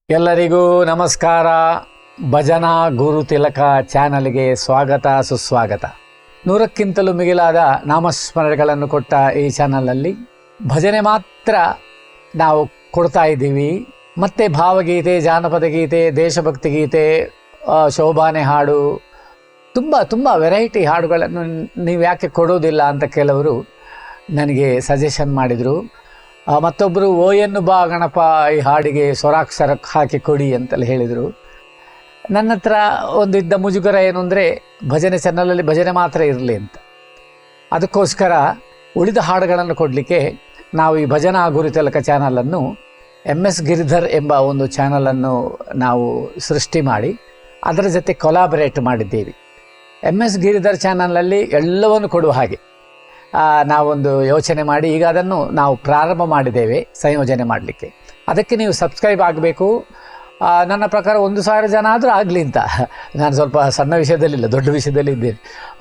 ಎಲ್ಲರಿಗೂ ನಮಸ್ಕಾರ. ಭಜನಾ ಗುರು ತಿಲಕ ಚಾನಲ್ಗೆ ಸ್ವಾಗತ ಸುಸ್ವಾಗತ. 100ಕ್ಕಿಂತಲೂ ಮಿಗಿಲಾದ ನಾಮಸ್ಮರಣೆಗಳನ್ನು ಕೊಟ್ಟ ಈ ಚಾನಲ್ನಲ್ಲಿ ಭಜನೆ ಮಾತ್ರ ನಾವು ಕೊಡ್ತಾ ಇದ್ದೀವಿ. ಮತ್ತು ಭಾವಗೀತೆ, ಜಾನಪದ ಗೀತೆ, ದೇಶಭಕ್ತಿ ಗೀತೆ, ಶೋಭಾನೆ ಹಾಡು, ತುಂಬ ವೆರೈಟಿ ಹಾಡುಗಳನ್ನು ನೀವು ಯಾಕೆ ಕೊಡೋದಿಲ್ಲ ಅಂತ ಕೆಲವರು ನನಗೆ ಸಜೆಷನ್ ಮಾಡಿದರು. ಮತ್ತೊಬ್ಬರು ಓಯನ್ನು ಬಾ ಗಣಪ ಈ ಹಾಡಿಗೆ ಸ್ವರಾಕ್ಷರ ಹಾಕಿ ಕೊಡಿ ಅಂತಲೇ ಹೇಳಿದರು. ನನ್ನ ಹತ್ರ ಒಂದಿದ್ದ ಮುಜುಗರ ಏನು ಅಂದರೆ, ಭಜನೆ ಚಾನಲಲ್ಲಿ ಭಜನೆ ಮಾತ್ರ ಇರಲಿ ಅಂತ. ಅದಕ್ಕೋಸ್ಕರ ಉಳಿದ ಹಾಡುಗಳನ್ನು ಕೊಡಲಿಕ್ಕೆ ನಾವು ಈ ಭಜನಾ ಗುರು ತಿಲಕ ಚಾನಲನ್ನು MS ಗಿರಿಧರ್ ಎಂಬ ಒಂದು ಚಾನಲನ್ನು ನಾವು ಸೃಷ್ಟಿ ಮಾಡಿ ಅದರ ಜೊತೆ ಕೊಲಾಬರೇಟ್ ಮಾಡಿದ್ದೀವಿ. MS ಗಿರಿಧರ್ ಚಾನಲಲ್ಲಿ ಎಲ್ಲವನ್ನು ಕೊಡುವ ಹಾಗೆ ನಾವೊಂದು ಯೋಚನೆ ಮಾಡಿ ಈಗ ಅದನ್ನು ನಾವು ಪ್ರಾರಂಭ ಮಾಡಿದ್ದೇವೆ ಸಂಯೋಜನೆ ಮಾಡಲಿಕ್ಕೆ. ಅದಕ್ಕೆ ನೀವು ಸಬ್ಸ್ಕ್ರೈಬ್ ಆಗಬೇಕು. ನನ್ನ ಪ್ರಕಾರ 1,000 ಜನ ಆದರೂ ಆಗಲಿ ಅಂತ. ನಾನು ಸ್ವಲ್ಪ ಸಣ್ಣ ವಿಷಯದಲ್ಲಿಲ್ಲ, ದೊಡ್ಡ ವಿಷಯದಲ್ಲಿ ಇದ್ದೇನೆ.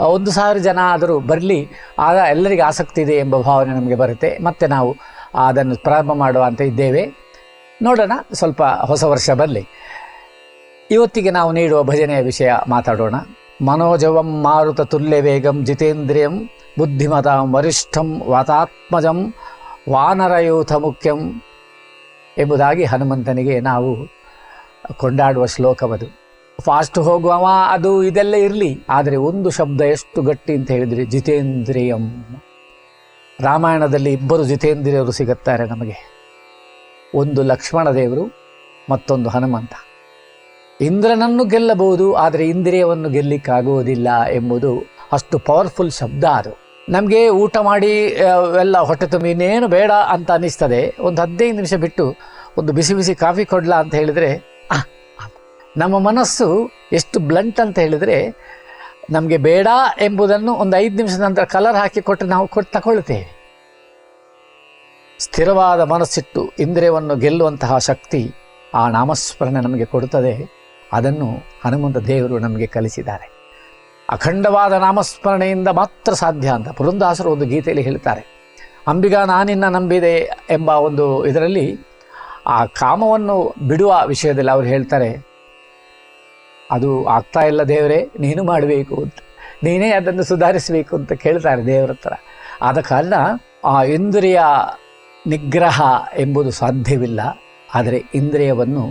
1,000 ಜನ ಆದರೂ ಬರಲಿ, ಆಗ ಎಲ್ಲರಿಗೆ ಆಸಕ್ತಿ ಇದೆ ಎಂಬ ಭಾವನೆ ನಮಗೆ ಬರುತ್ತೆ. ಮತ್ತು ನಾವು ಅದನ್ನು ಪ್ರಾರಂಭ ಮಾಡುವ ಅಂತ ಇದ್ದೇವೆ. ನೋಡೋಣ, ಸ್ವಲ್ಪ ಹೊಸ ವರ್ಷ ಬರಲಿ. ಇವತ್ತಿಗೆ ನಾವು ನೀಡುವ ಭಜನೆಯ ವಿಷಯ ಮಾತಾಡೋಣ. ಮನೋಜವಂ ಮಾರುತ ತುಲ್ಯ ವೇಗಂ ಜಿತೇಂದ್ರಿಯಂ ಬುದ್ಧಿಮತಾಂ ವರಿಷ್ಠಂ ವಾತಾತ್ಮಜಂ ವಾನರಯೂಥ ಮುಖ್ಯಂ ಎಂಬುದಾಗಿ ಹನುಮಂತನಿಗೆ ನಾವು ಕೊಂಡಾಡುವ ಶ್ಲೋಕವದು. ಫಾಸ್ಟ್ ಹೋಗುವವ ಅದು ಇದೆಲ್ಲ ಇರಲಿ, ಆದರೆ ಒಂದು ಶಬ್ದ ಎಷ್ಟು ಗಟ್ಟಿ ಅಂತ ಹೇಳಿದರೆ ಜಿತೇಂದ್ರಿಯಂ. ರಾಮಾಯಣದಲ್ಲಿ ಇಬ್ಬರು ಜಿತೇಂದ್ರಿಯರು ಸಿಗುತ್ತಾರೆ ನಮಗೆ. ಒಂದು ಲಕ್ಷ್ಮಣ ದೇವರು, ಮತ್ತೊಂದು ಹನುಮಂತ. ಇಂದ್ರನನ್ನು ಗೆಲ್ಲಬಹುದು, ಆದರೆ ಇಂದ್ರಿಯವನ್ನು ಗೆಲ್ಲಿಕ್ಕಾಗುವುದಿಲ್ಲ ಎಂಬುದು ಅಷ್ಟು ಪವರ್ಫುಲ್ ಶಬ್ದ ಅದು. ನಮಗೆ ಊಟ ಮಾಡಿ ಎಲ್ಲ ಹೊಟ್ಟೆ ತುಂಬಿ ಇನ್ನೇನು ಬೇಡ ಅಂತ ಅನ್ನಿಸ್ತದೆ. ಒಂದು 15 ನಿಮಿಷ ಬಿಟ್ಟು ಒಂದು ಬಿಸಿ ಬಿಸಿ ಕಾಫಿ ಕೊಡಲಾ ಅಂತ ಹೇಳಿದರೆ ನಮ್ಮ ಮನಸ್ಸು ಎಷ್ಟು ಬ್ಲಂಟ್ ಅಂತ ಹೇಳಿದರೆ, ನಮಗೆ ಬೇಡ ಎಂಬುದನ್ನು ಒಂದು 5 ನಿಮಿಷದ ನಂತರ ಕಲರ್ ಹಾಕಿ ಕೊಟ್ಟು ನಾವು ತಗೊಳ್ತೇವೆ. ಸ್ಥಿರವಾದ ಮನಸ್ಸಿಟ್ಟು ಇಂದ್ರಿಯವನ್ನು ಗೆಲ್ಲುವಂತಹ ಶಕ್ತಿ ಆ ನಾಮಸ್ಮರಣೆ ನಮಗೆ ಕೊಡುತ್ತದೆ. ಅದನ್ನು ಹನುಮಂತ ದೇವರು ನಮಗೆ ಕಲಿಸಿದ್ದಾರೆ. ಅಖಂಡವಾದ ನಾಮಸ್ಮರಣೆಯಿಂದ ಮಾತ್ರ ಸಾಧ್ಯ ಅಂತ ಪುರಂದಾಸರು ಒಂದು ಗೀತೆಯಲ್ಲಿ ಹೇಳ್ತಾರೆ. ಅಂಬಿಗಾ ನಾನಿನ್ನ ನಂಬಿದೆ ಎಂಬ ಒಂದು ಇದರಲ್ಲಿ ಆ ಕಾಮವನ್ನು ಬಿಡುವ ವಿಷಯದಲ್ಲಿ ಅವರು ಹೇಳ್ತಾರೆ, ಅದು ಆಗ್ತಾ ಇಲ್ಲ ದೇವರೇ, ನೀನು ಮಾಡಬೇಕು ಅಂತ, ನೀನೇ ಅದನ್ನು ಸುಧಾರಿಸಬೇಕು ಅಂತ ಕೇಳ್ತಾರೆ ದೇವರ ಹತ್ರ. ಆದ ಕಾರಣ ಆ ಇಂದ್ರಿಯ ನಿಗ್ರಹ ಎಂಬುದು ಸಾಧ್ಯವಿಲ್ಲ. ಆದರೆ ಇಂದ್ರಿಯವನ್ನು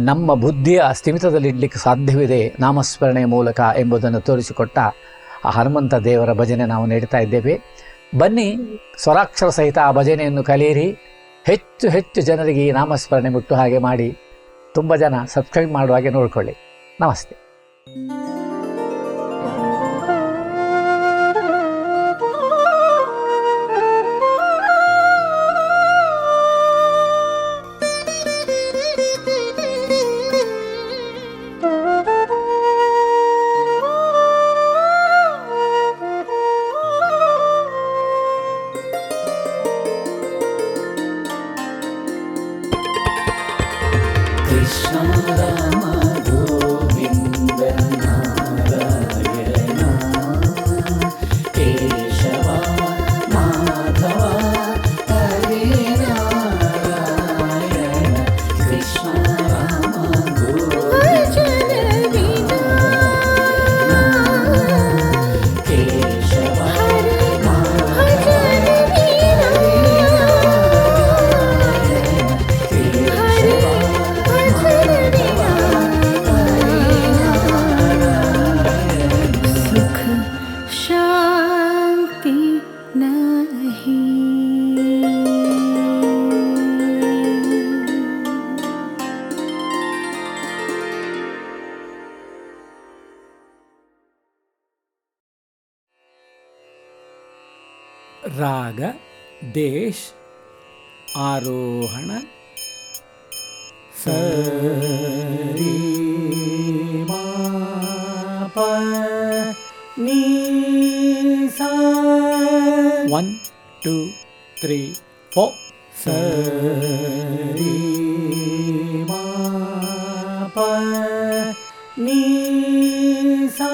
ನಮ್ಮ ಬುದ್ಧಿಯ ಸ್ಥಿಮಿತದಲ್ಲಿಡಲಿಕ್ಕೆ ಸಾಧ್ಯವಿದೆ ನಾಮಸ್ಮರಣೆಯ ಮೂಲಕ ಎಂಬುದನ್ನು ತೋರಿಸಿಕೊಟ್ಟ ಆ ಹನುಮಂತ ದೇವರ ಭಜನೆ ನಾವು ನೀಡ್ತಾ ಇದ್ದೇವೆ. ಬನ್ನಿ, ಸ್ವರಾಕ್ಷರ ಸಹಿತ ಆ ಭಜನೆಯನ್ನು ಕಲಿಯಿರಿ. ಹೆಚ್ಚು ಹೆಚ್ಚು ಜನರಿಗೆ ಈ ನಾಮಸ್ಮರಣೆ ಮುಟ್ಟು ಹಾಗೆ ಮಾಡಿ, ತುಂಬ ಜನ ಸಬ್ಸ್ಕ್ರೈಬ್ ಮಾಡುವ ಹಾಗೆ ನೋಡಿಕೊಳ್ಳಿ. ನಮಸ್ತೆ. Krishna Rama Govinda Narayana Keshava Madhava Hare Narayana Krishna Rama Govinda Keshava ರಾಗ ದೇಶ್ ಆರೋಹಣ ಸರಿ ಮಾ ಪ ನೀ ಸಾ 1 2 3 4 ಸರಿ ಮಾ ಪ ನೀ ಸಾ.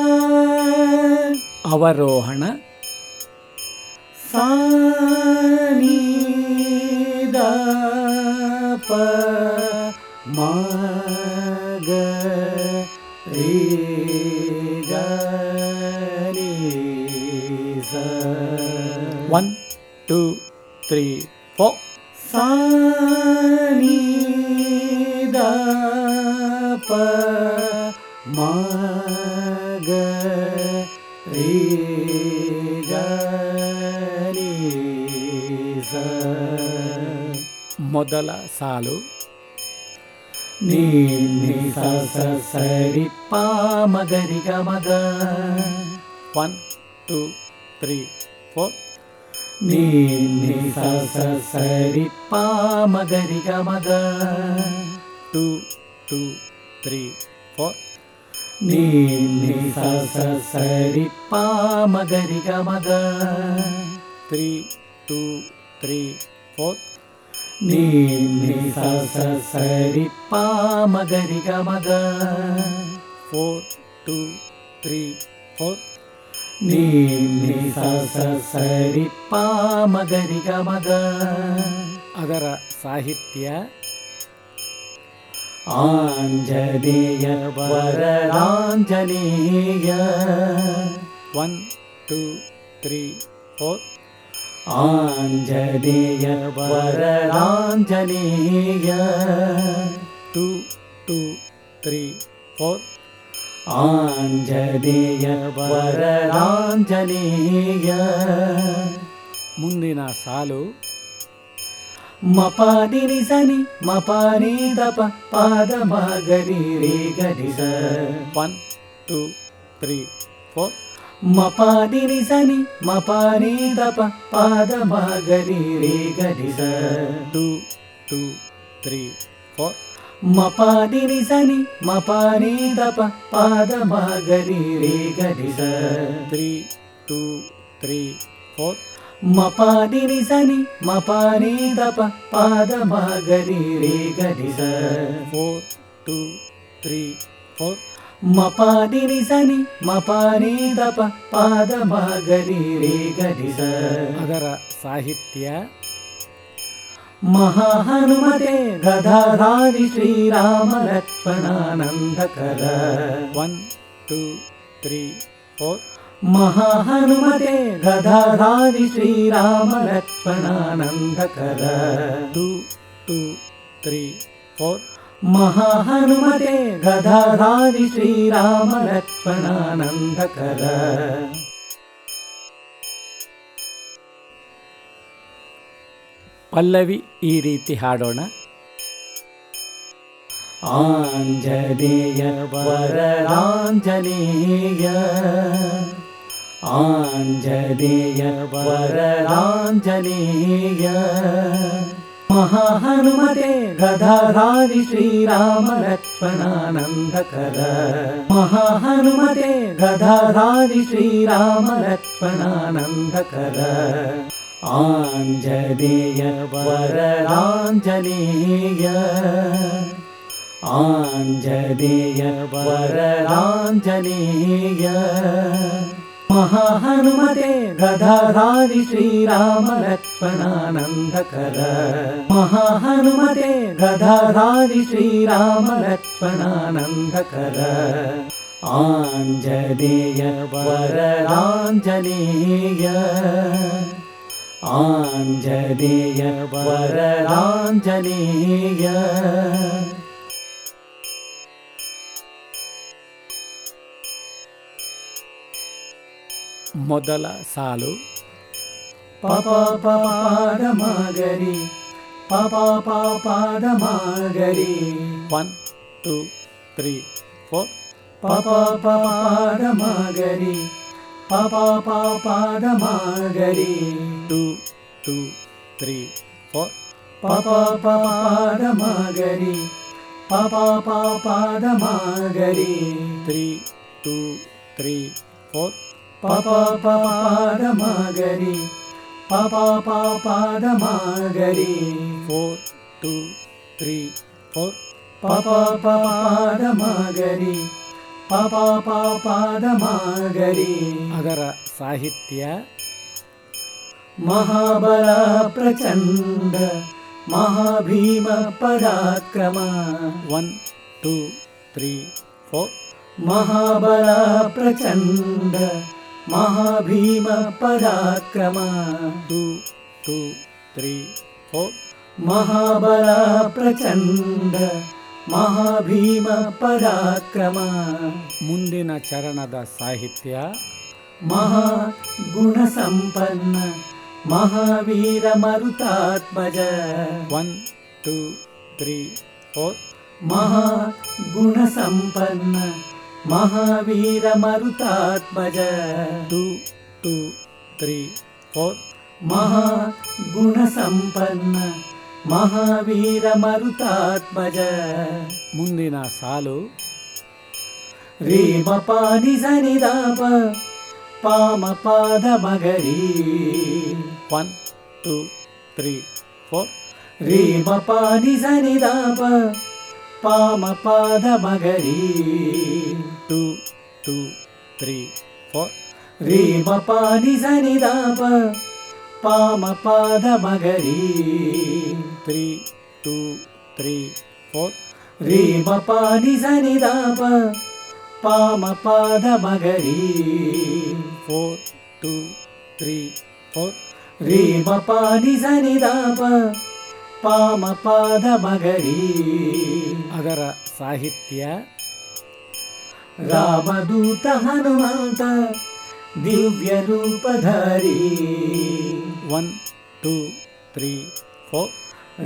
ಅವರೋಹಣ ಸಾ ನೀ ದ ಪ ಮ ಗ ರಿ ಗ ರಿ ಸ 1 2 3 4 ಸಾ ನಿ ದ ಪ ಮ ಗ ರಿ ಗ ರಿ ಸ ಮೊದಲ ಸಾಲು ನೀ ನಿ ಸ ಸ ಸ ರಿ ಪ ಮ ಗ ರಿ ಗ ಮ ಗ 1 2 3 4 ನೀ ನಿ ಸ ಸ ಸ ರಿ ಪ ಮ ಗ ರಿ ಗ ಮ ಗ 2 2 3 4 ನೀ ನಿ ಸ ಸ ಸ ರಿ ಪ ಮ ಗ ರಿ ಗ ಮ ಗ 3 2 3 4 ನೀ ನಿ ಸ ಸ ಸ ರಿ ಪ ಮ ಗ ರಿ ಗ ಮ ಗ 4 2 3 4 ನೀ ನಿ ಸ ಸ ಸ ರಿ ಪ ಮ ಗ ರಿ ಗ ಮ ಗ ಅದರ ಸಾಹಿತ್ಯ ಆಂಜನೇಯ ವರದಾಂಜನೇಯ 1 2 3 4 ಆಂಜನೇಯ ವರದಾಂಜನೇಯ 2 2 3 4 ಆಂಜನೇಯ ವರದಾಂಜನೇಯ ಮುಂದಿನ ಸಾಲು ಮ ಪ ನಿ ನಿ ಸ ನಿ ಮ ಪ ನಿ ದ ಪ ಪ ದ ಮ ಗ ರಿ ರಿ ಗ ರಿ ಸ 1 2 3 4 ಮ ಪ ನಿ ನಿ ಸ ನಿ ಮ ಪ ನಿ ದ ಪ ಪ ದ ಮ ಗ ರಿ ರಿ ಗ ರಿ ಸ 2 2 3 4 ಮ ಪ ನಿ ನಿ ಸ ನಿ ಮ ಪ ನಿ ದ ಪ ಪ ದ ಮ ಗ ರಿ ರಿ ಗ ರಿ ಸ 3 2 3 4 ಮ ಪ ನಿ ನಿ ಸ ನಿ ಮ ಪ ನಿ ದ ಪ ಪ ದ ಮ ಗ ರಿ ರಿ ಗ ರಿ ಸ 4 2 3 4 ಮ ಪ ನಿ ನಿ ಸ ನಿ ಮ ಪ ನಿ ದ ಪ ಪ ದ ಮ ಗ ರಿ ರಿ ಗ ರಿ ಸ ಅದರ ಸಾಹಿತ್ಯ ಮಹಾ ಹನುಮತೆ ಗದಾಧಾರಿ ಶ್ರೀರಾಮ ಲಕ್ಷ್ಮಣಾನಂದಕರ 1 2 3 4 ಮಹಾ ಹನುಮತೆ ಗದಾಧಾರಿ ಶ್ರೀರಾಮ ಲಕ್ಷ್ಮಣಾನಂದಕರ 2 2 3 4 ಮಹಾ ಹನುಮತೆ ಗದಾಧಾರಿ ಶ್ರೀರಾಮ ಲಕ್ಷ್ಮಣಾನಂದಕರ ಪಲ್ಲವಿ ಈ ರೀತಿ ಹಾಡೋಣ. ಆಂಜನೇಯ ವರದಾಂಜನೇಯ ಆಂಜನೇಯ ವರದಾಂಜನೇಯ ಮಹಾ ಹನುಮತೆ ಗದಾಧಾರಿ ಶ್ರೀರಾಮ ಲಕ್ಷ್ಮಣಾನಂದಕರ ಮಹಾ ಹನುಮತೆ ಗದಾಧಾರಿ ಶ್ರೀರಾಮ ಲಕ್ಷ್ಮಣಾನಂದಕರ ಆಂಜನೇಯ ವರದಾಂಜನೇಯ ಆಂಜನೇಯ ವರದಾಂಜನೇಯ ಮಹಾ ಹನುಮತೆ ಗದಾಧಾರಿ ಶ್ರೀರಾಮ ಲಕ್ಷ್ಮಣಾನಂದಕರ ಮಹಾ ಹನುಮತೆ ಗದಾಧಾರಿ ಶ್ರೀರಾಮ ಲಕ್ಷ್ಮಣಾನಂದಕರ ಆಂಜನೇಯ ವರದಾಂಜನೇಯ ಆಂಜನೇಯ ವರದಾಂಜನೇಯ ಮೊದಲ ಸಾಲು ಪಪ ಪಾದ ಮಗರಿ ಪಪ ಪಾದ ಮಗರಿ 1 2 3 4 ಪಪ ಪಾದ ಮಗರಿ ಪಪ ಪಾದ ಮಗರಿ 2 2 3 4 ಪಪ ಪಾದ ಮಗರಿ ಪಪ ಪಾದ ಮಗರಿ 3 2 3 4 ಪಪ ಪಾದ ಮಗರಿ ಪಪ ಪಾದ ಮಗರಿ 4 2 3 4 ಪಪ ಪಾದ ಮಗರಿ ಪಪ ಪಾದ ಮಗರಿ ಅದರ ಸಾಹಿತ್ಯ ಮಹಾಬಲ ಪ್ರಚಂಡ महाभीम पराक्रम 1 2 3 4 महाबल प्रचंड महाभीम पराक्रम 2 2 3 4 महाबल प्रचंड महाभीम पराक्रम ಮುಂದಿನ ಚರಣದ ಸಾಹಿತ್ಯ महागुण संपन्न महावीर मरुतात्मज 1 2 3 4 महागुण संपन्न महावीर मरुतात्मज 2 2 3 4 महागुण संपन्न महावीर मरुतात्मज ಮುಂದಿನ ಸಾಲು ರೇಮ ಪಾನಿ ಸನಿದಾಪ ಪಾಮ ಪಾದ ಮಗರಿ 1 2 3 4 ರೇಮ ಪಾನಿ ಸನಿದಾಪ ಪಾಮ ಪಾದ ಮಗರಿ 2 2 3 4 ರೇಮ ಪಾನಿ ಸನಿದಾಪ ಪಾಮ ಪಾದ ಮಗರಿ 3 2 3 4 ರೇಮ ಪಾನಿ ಸನಿದಾಪ ಪಾಮ ಪಾದ ಮಗರಿ 4 2 3 4 ರೇಮ ಪಾನಿ ಸನಿದಾಪ ಪಾಮ ಪಾದ ಮಗರಿ ಅದರ ಸಾಹಿತ್ಯ ರಾಮದೂತ ಹನುಮಂತ ದಿವ್ಯ ರೂಪಧಾರಿ 1 2 3 4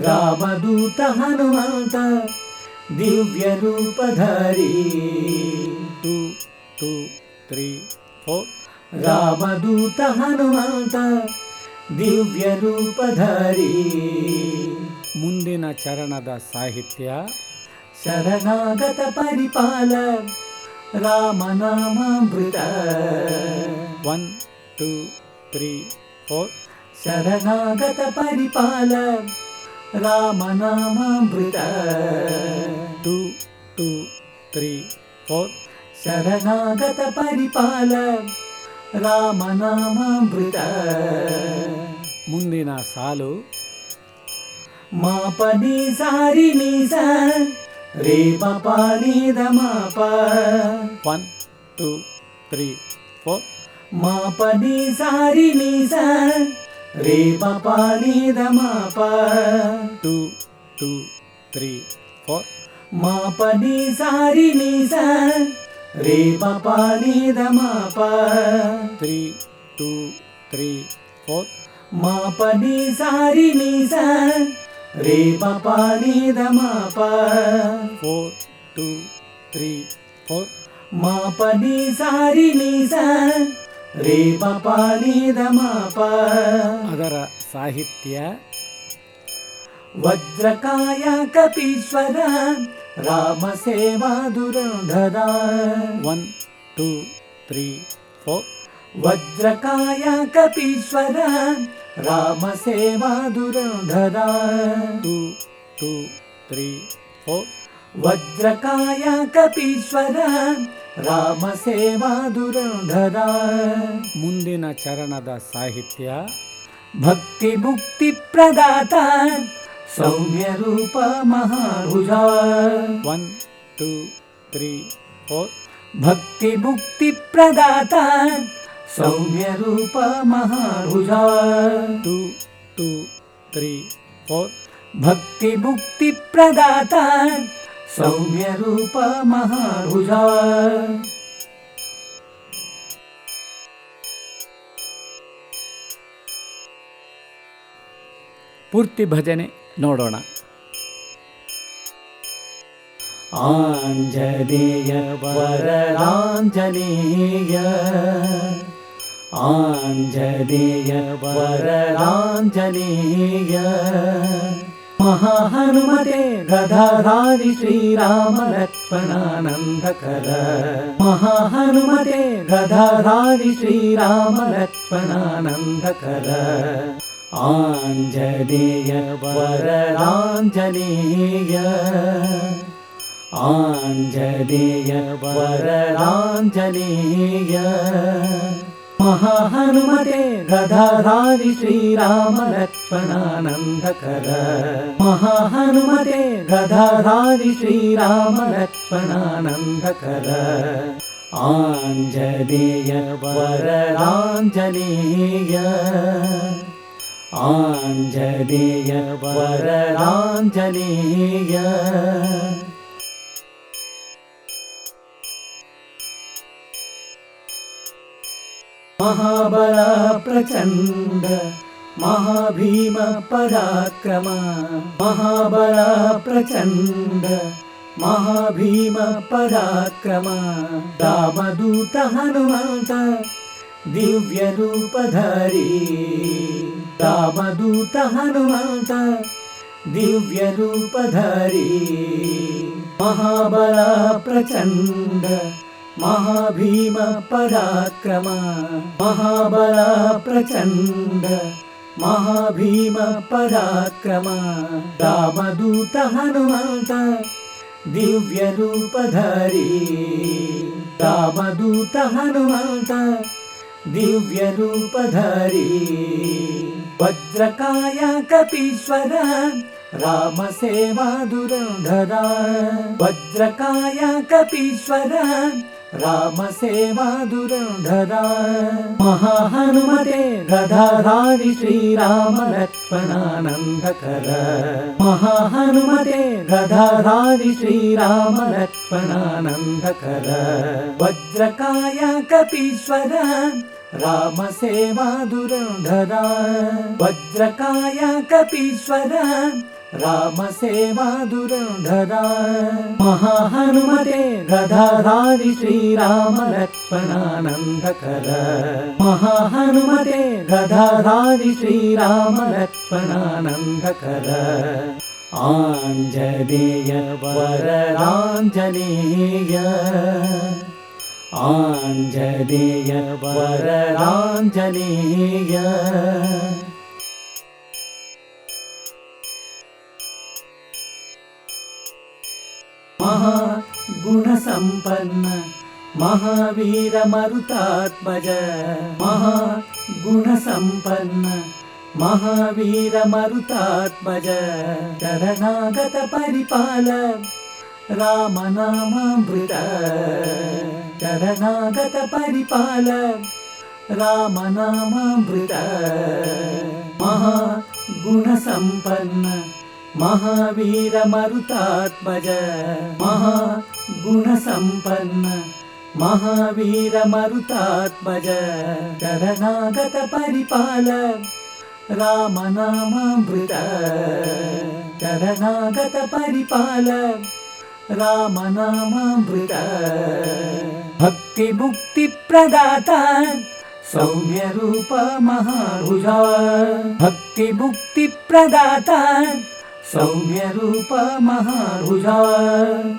ರಾಮದೂತ ಹನುಮಂತ ದಿವ್ಯ ರೂಪಧಾರಿ 2 2 3 4 ರಾಮದೂತ ಹನುಮಂತ ದಿವ್ಯ ರೂಪಧಾರಿ ಮುಂದಿನ ಚರಣದ ಸಾಹಿತ್ಯ ಶರಣಾಗತ ಪರಿಪಾಲ ರಾಮನಾಮಾಮೃತ 1 2 3 4 ಶರಣಾಗತ ಪರಿಪಾಲ ರಾಮನಾಮಾಮೃತ 2 2 3 4 ಶರಣಾಗತ ಪರಿಪಾಲ ರಾಮನಾಮಾಮೃತ ಮುಂದಿನ ಸಾಲು ಮಾಪನಿ ಸಾರಿ ನೀಸ ರೇ ಪಾನಿ ದ ಮಾಪ 1 2 3 4 ಮಾಪನಿ ಸಾರಿ ನೀಸ ರೇ ಪಾನಿ ದ ಮಾಪ 2 2 3 4 ಮಾಪನಿ ಸಾರಿ ನೀಸ ರೇ ಪಾನಿ ದ ಮಾಪ 3 2 3 4 ಮಾಪನಿ ಸಾರಿ ನೀಸ ರೇ ಪಾನಿ ದ ಮಾಪ 4 2 3 4 ಮಾಪನಿ ಸಾರಿ ನೀಸ ರೇ ಪಾನಿ ದ ಮಾಪ ಅದರ ಸಾಹಿತ್ಯ ವಜ್ರಕಾಯ ಕಪೀಶ್ವರ ರಾಮ ಸೇವಾ ದುರಂಧರ 1 2 3 4 ವಜ್ರಕಾಯ ಕಪೀಶ್ವರ ರಾಮ ಸೇವಾ ದುರಂಧರ 2 2 3 4 ವಜ್ರಕಾಯ ಕಪೀಶ್ವರ ರಾಮ ಸೇವಾ ದುರಂಧರ ಮುಂದಿನ ಚರಣದ ಸಾಹಿತ್ಯ ಭಕ್ತಿ ಮುಕ್ತಿ ಪ್ರದಾತ ಸೌಮ್ಯ ರೂಪ ಮಹಾಭುಜ 1 2 3 4 ಭಕ್ತಿ ಮುಕ್ತಿ ಪ್ರದಾತ ಸೌಮ್ಯ ರೂಪ ಮಹಾಭುಜ 2 2 3 4 ಭಕ್ತಿ ಮುಕ್ತಿ ಪ್ರದಾತ ಸೌಮ್ಯ ರೂಪ ಮಹಾಭುಜ ಪೂರ್ತಿ ಭಜನೆ ನೋಡೋಣ. ಆಂಜನೇಯ ವರದಾಂಜನೇಯ ಆಂಜನೇಯ ವರದಾಂಜನೇಯ ಮಹಾಹನುಮತೆ ಗದಾಧಾರಿ ಶ್ರೀರಾಮ ಲಕ್ಷ್ಮಣಾನಂದಕರ ಮಹಾಹನುಮತೆ ಗದಾಧಾರಿ ಶ್ರೀರಾಮ ಲಕ್ಷ್ಮಣಾನಂದಕರ ಆಂಜನೇಯ ವರದಾಂಜನೇಯ ಆಂಜನೇಯ ವರದಾಂಜನೇಯ महाहनुमते गदाधारि श्रीराम लक्ष्मणानन्दकर महाहनुमते गदाधारि श्रीराम लक्ष्मणानन्दकर आञ्जनेय वरदाञ्जनेय आञ्जनेय वरदाञ्जनेय महाबल प्रचण्ड महाभीम पराक्रम महाबल प्रचण्ड महाभीम पराक्रम रामदूत हनुमंत दिव्य रूपधारी रामदूत हनुमंत दिव्य रूपधारी महाबल प्रचण्ड महाभीम पराक्रम महाबल प्रचण्ड महाभीम पराक्रम रामदूत हनुमंत दिव्य रूपधारी रामदूत हनुमंत दिव्य रूपधारी वज्रकाय कपीश्वर राम सेवा दुरंधरा वज्रकाय कपीश्वर राम सेवा दुरंधरा महाहनुमते गदाधारि श्रीराम लक्ष्मणानन्दकर महाहनुमते गदाधारि श्रीराम लक्ष्मणानन्दकर वज्रकाय कपीश्वर राम सेवा दुरंधरा वज्रकाय कपीश्वर राम सेवा दुरंधरा महाहनुमते गदाधारि श्रीराम लक्ष्मणानन्दकर महाहनुमते गदाधारि श्रीराम लक्ष्मणानन्दकर आञ्जनेय वरदाञ्जनेय आञ्जनेय वरदाञ्जनेय महागुणसम्पन्न महावीर मरुतात्मज महागुणसम्पन्न महावीर मरुतात्मज शरणागत परिपाल राम नामामृत शरणागत परिपाल राम नामामृत महागुणसम्पन्न महावीर मरुतात्मज महागुणसम्पन्न महावीर मरुतात्मज शरणागत परिपाल राम नामामृत शरणागत परिपाल राम नामामृत भक्ति मुक्ति प्रदाता सौम्य रूप महाभुजा भक्ति मुक्ति प्रदाता सौम्य रूप महाभुजा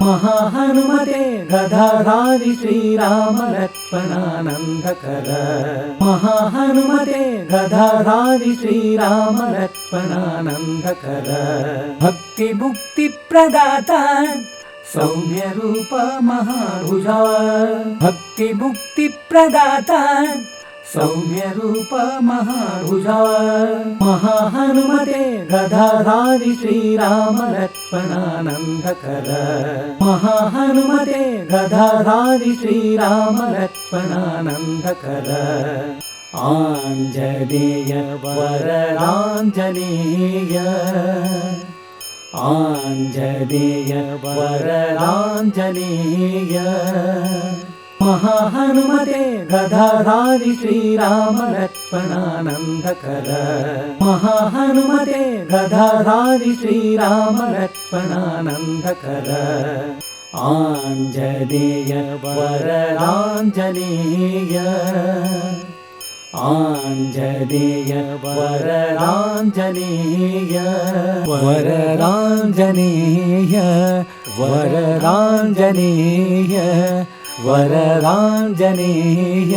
महाहनुमते गदाधारि श्रीराम लक्ष्मणानन्दकर महाहनुमते गदाधारि श्रीराम लक्ष्मणानन्दकर भक्ति मुक्ति प्रदाता सौम्य रूप महाभुजा भक्ति मुक्ति प्रदाता सौम्य रूप महाभुजा महाहनुमते गदाधारि श्रीराम लक्ष्मणानन्दकर महाहनुमते गदाधारि श्रीराम लक्ष्मणानन्दकर आञ्जनेय वरदाञ्जनेय आञ्जनेय वरदाञ्जनेय महाहनुमते गदाधारि श्रीराम लक्ष्मणानन्दकर महाहनुमते गदाधारि श्रीराम लक्ष्मणानन्दकर आञ्जनेय वरदाञ्जनेय आञ्जनेय वरदाञ्जनेय वरदाञ्जनेय वरदाञ्जनेय वरदाञ्जनेय